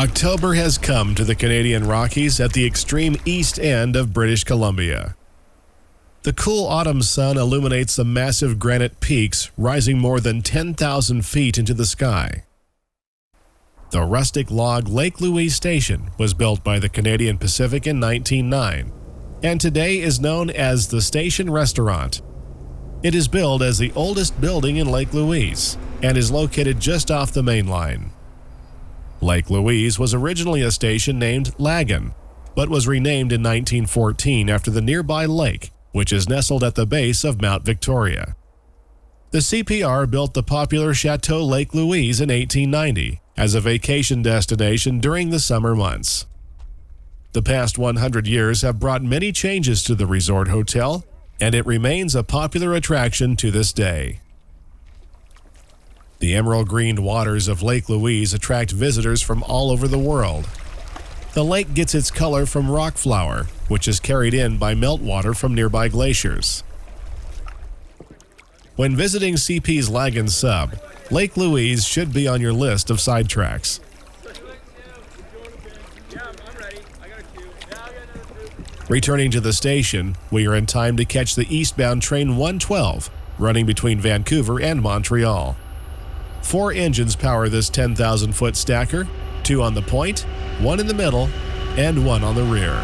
October has come to the Canadian Rockies at the extreme east end of British Columbia. The cool autumn sun illuminates the massive granite peaks rising more than 10,000 feet into the sky. The rustic log Lake Louise Station was built by the Canadian Pacific in 1909, and today is known as the Station Restaurant. It is billed as the oldest building in Lake Louise and is located just off the main line. Lake Louise was originally a station named Lagon, but was renamed in 1914 after the nearby lake, which is nestled at the base of Mount Victoria. The CPR built the popular Chateau Lake Louise in 1890 as a vacation destination during the summer months. The past 100 years have brought many changes to the resort hotel, and it remains a popular attraction to this day. The emerald-green waters of Lake Louise attract visitors from all over the world. The lake gets its color from rock flour, which is carried in by meltwater from nearby glaciers. When visiting CP's Lagon sub, Lake Louise should be on your list of sidetracks. Returning to the station, we are in time to catch the eastbound train 112, running between Vancouver and Montreal. 4 engines power this 10,000-foot stacker, 2 on the point, 1 in the middle, and 1 on the rear.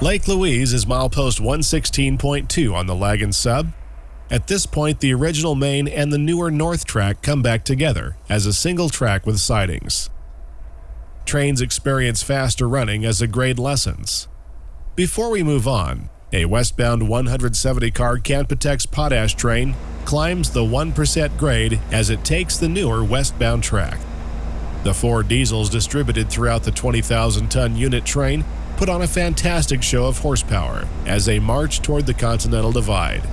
Lake Louise is milepost 116.2 on the Lagon sub. At this point, the original main and the newer north track come back together as a single track with sidings. Trains experience faster running as the grade lessens. Before we move on, a westbound 170-car Canpotex potash train climbs the 1% grade as it takes the newer westbound track. The 4 diesels distributed throughout the 20,000-ton unit train put on a fantastic show of horsepower as they march toward the Continental Divide.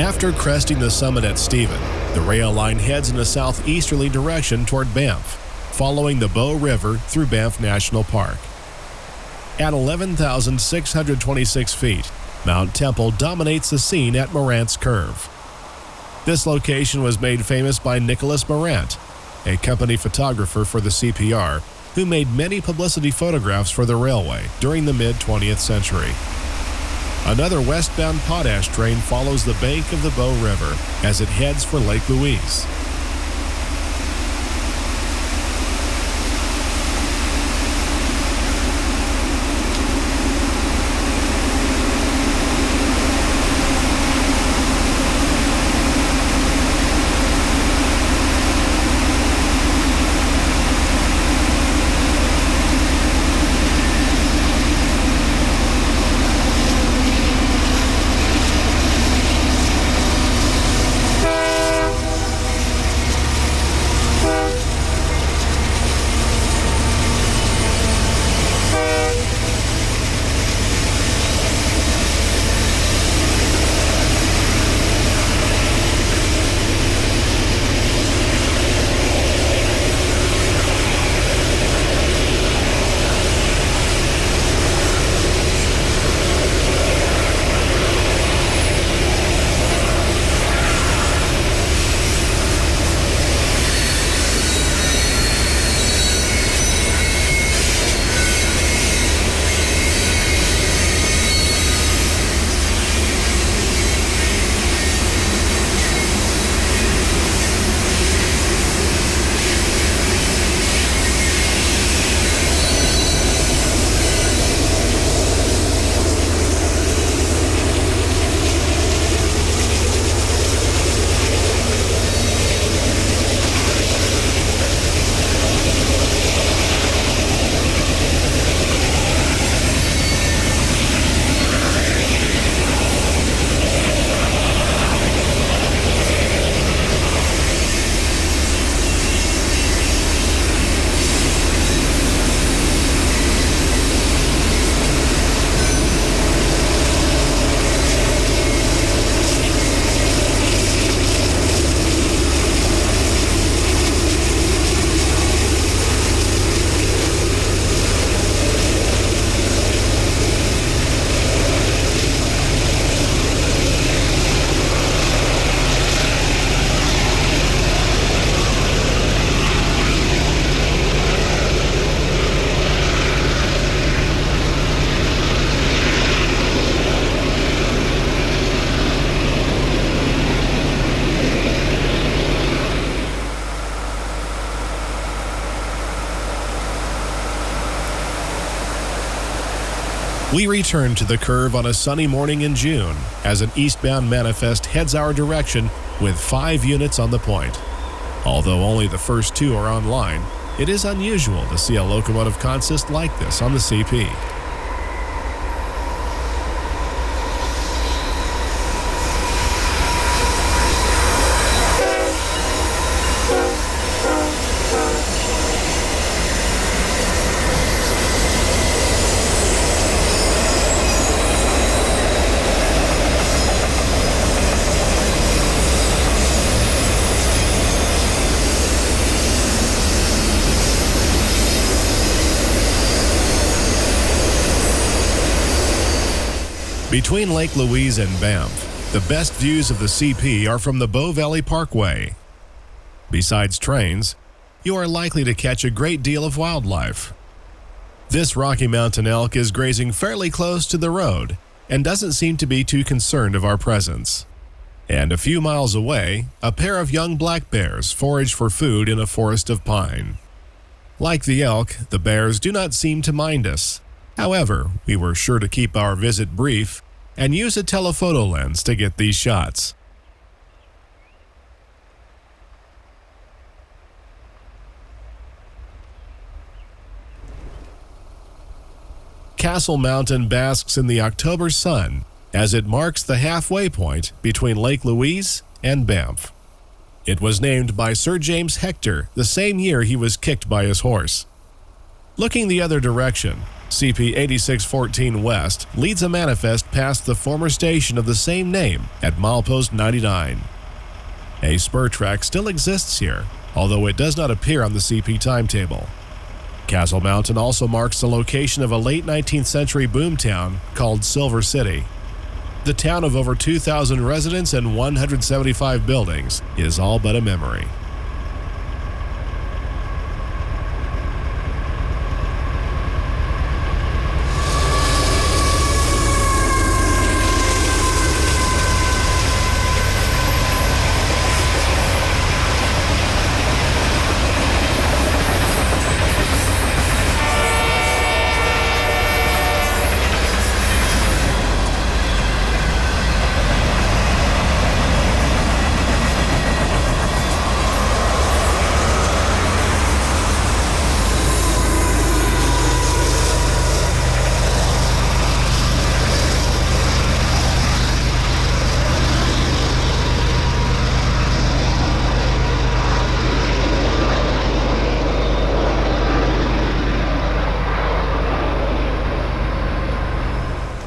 After cresting the summit at Stephen, the rail line heads in a southeasterly direction toward Banff, following the Bow River through Banff National Park. At 11,626 feet, Mount Temple dominates the scene at Morant's Curve. This location was made famous by Nicholas Morant, a company photographer for the CPR, who made many publicity photographs for the railway during the mid-20th century. Another westbound potash train follows the bank of the Bow River as it heads for Lake Louise. We return to the curve on a sunny morning in June as an eastbound manifest heads our direction with 5 units on the point. Although only the first 2 are online, it is unusual to see a locomotive consist like this on the CP. Between Lake Louise and Banff, the best views of the CP are from the Bow Valley Parkway. Besides trains, you are likely to catch a great deal of wildlife. This Rocky Mountain elk is grazing fairly close to the road and doesn't seem to be too concerned of our presence. And a few miles away, a pair of young black bears forage for food in a forest of pine. Like the elk, the bears do not seem to mind us. However, we were sure to keep our visit brief and use a telephoto lens to get these shots. Castle Mountain basks in the October sun as it marks the halfway point between Lake Louise and Banff. It was named by Sir James Hector the same year he was kicked by his horse. Looking the other direction, CP 8614 West leads a manifest past the former station of the same name at milepost 99. A spur track still exists here, although it does not appear on the CP timetable. Castle Mountain also marks the location of a late 19th century boomtown called Silver City. The town of over 2,000 residents and 175 buildings is all but a memory.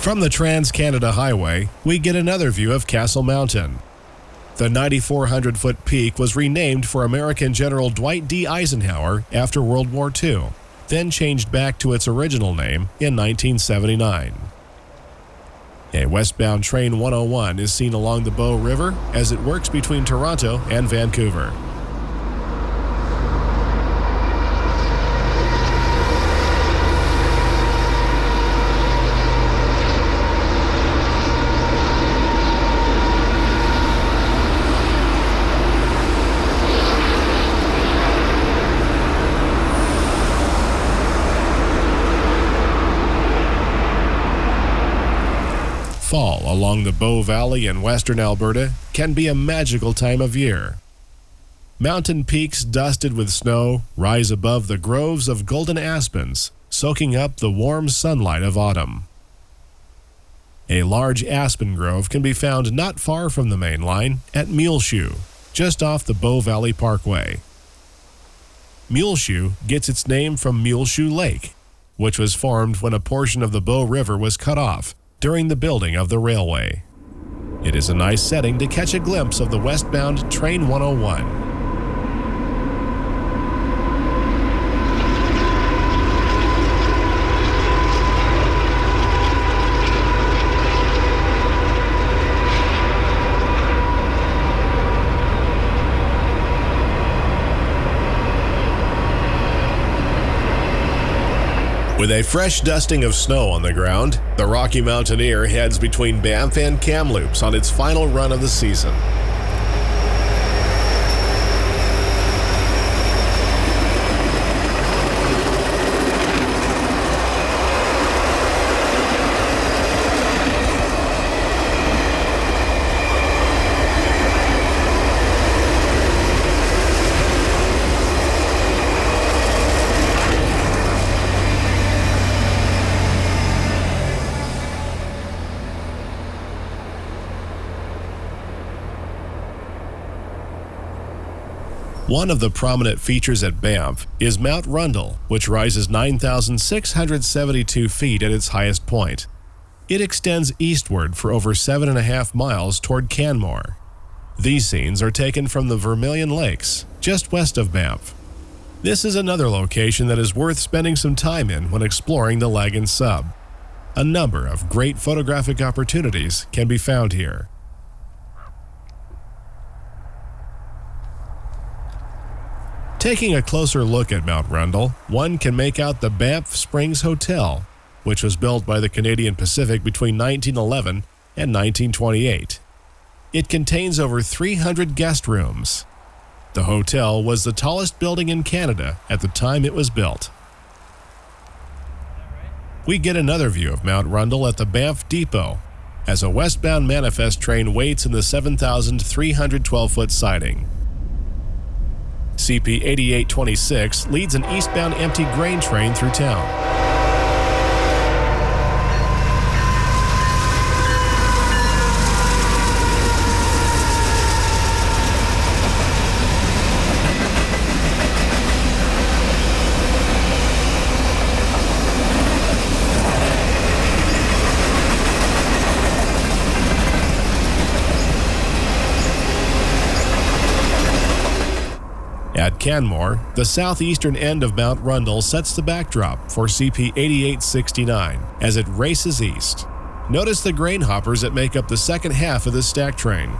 From the Trans-Canada Highway, we get another view of Castle Mountain. The 9,400-foot peak was renamed for American General Dwight D. Eisenhower after World War II, then changed back to its original name in 1979. A westbound Train 101 is seen along the Bow River as it works between Toronto and Vancouver. Fall along the Bow Valley in western Alberta can be a magical time of year. Mountain peaks dusted with snow rise above the groves of golden aspens, soaking up the warm sunlight of autumn. A large aspen grove can be found not far from the main line at Muleshoe, just off the Bow Valley Parkway. Muleshoe gets its name from Muleshoe Lake, which was formed when a portion of the Bow River was cut off during the building of the railway. It is a nice setting to catch a glimpse of the westbound Train 101. With a fresh dusting of snow on the ground, the Rocky Mountaineer heads between Banff and Kamloops on its final run of the season. One of the prominent features at Banff is Mount Rundle, which rises 9,672 feet at its highest point. It extends eastward for over 7.5 miles toward Canmore. These scenes are taken from the Vermilion Lakes, just west of Banff. This is another location that is worth spending some time in when exploring the Lagon sub. A number of great photographic opportunities can be found here. Taking a closer look at Mount Rundle, one can make out the Banff Springs Hotel, which was built by the Canadian Pacific between 1911 and 1928. It contains over 300 guest rooms. The hotel was the tallest building in Canada at the time it was built. We get another view of Mount Rundle at the Banff Depot, as a westbound manifest train waits in the 7,312-foot siding. CP 8826 leads an eastbound empty grain train through town. Canmore, the southeastern end of Mount Rundle sets the backdrop for CP 8869 as it races east. Notice the grain hoppers that make up the second half of this stack train.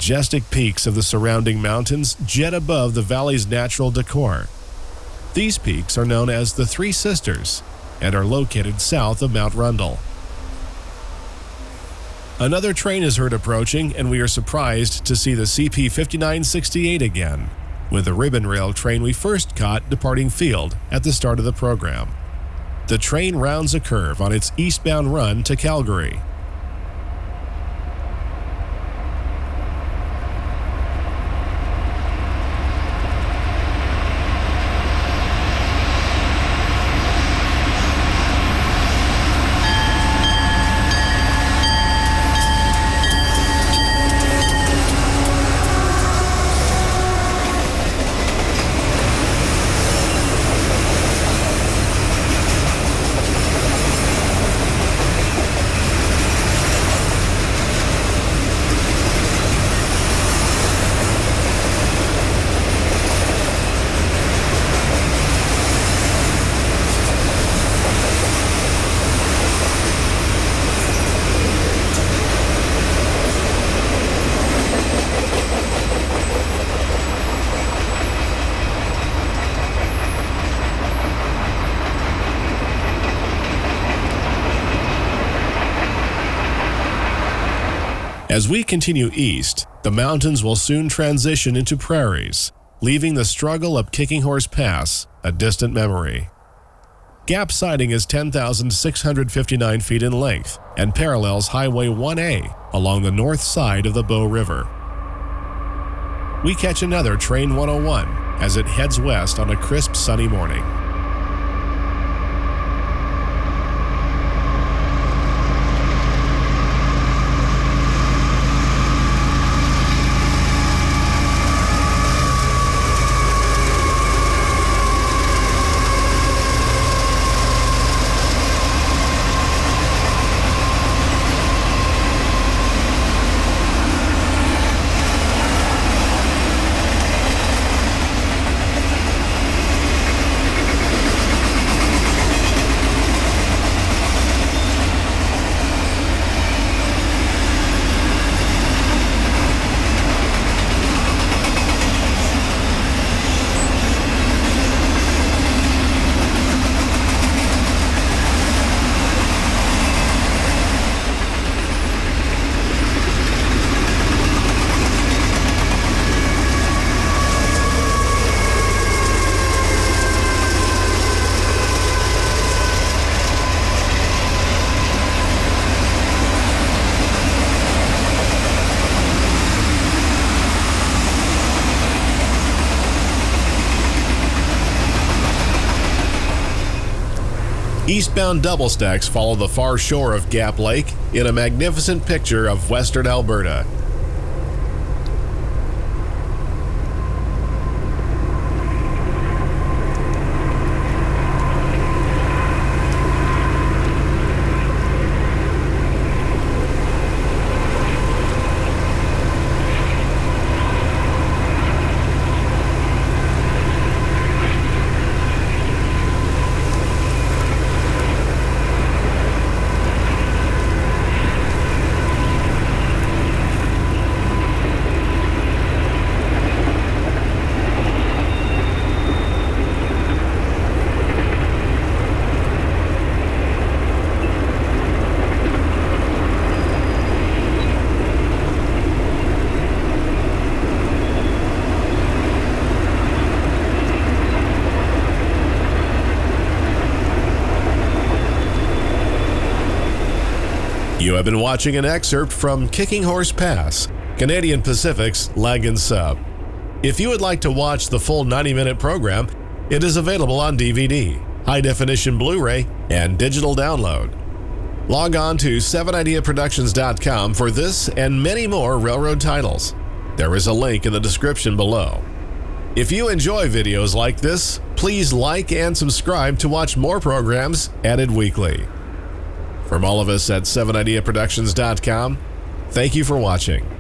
Majestic peaks of the surrounding mountains jet above the valley's natural decor. These peaks are known as the Three Sisters and are located south of Mount Rundle. Another train is heard approaching, and we are surprised to see the CP 5968 again, with the ribbon rail train we first caught departing field at the start of the program. The train rounds a curve on its eastbound run to Calgary. As we continue east, the mountains will soon transition into prairies, leaving the struggle up Kicking Horse Pass a distant memory. Gap siding is 10,659 feet in length and parallels Highway 1A along the north side of the Bow River. We catch another Train 101 as it heads west on a crisp sunny morning. Eastbound double stacks follow the far shore of Gap Lake in a magnificent picture of western Alberta. You have been watching an excerpt from Kicking Horse Pass, Canadian Pacific's Lagon sub. If you would like to watch the full 90-minute program, it is available on DVD, high-definition Blu-ray, and digital download. Log on to 7ideaproductions.com for this and many more railroad titles. There is a link in the description below. If you enjoy videos like this, please like and subscribe to watch more programs added weekly. From all of us at 7ideaproductions.com, thank you for watching.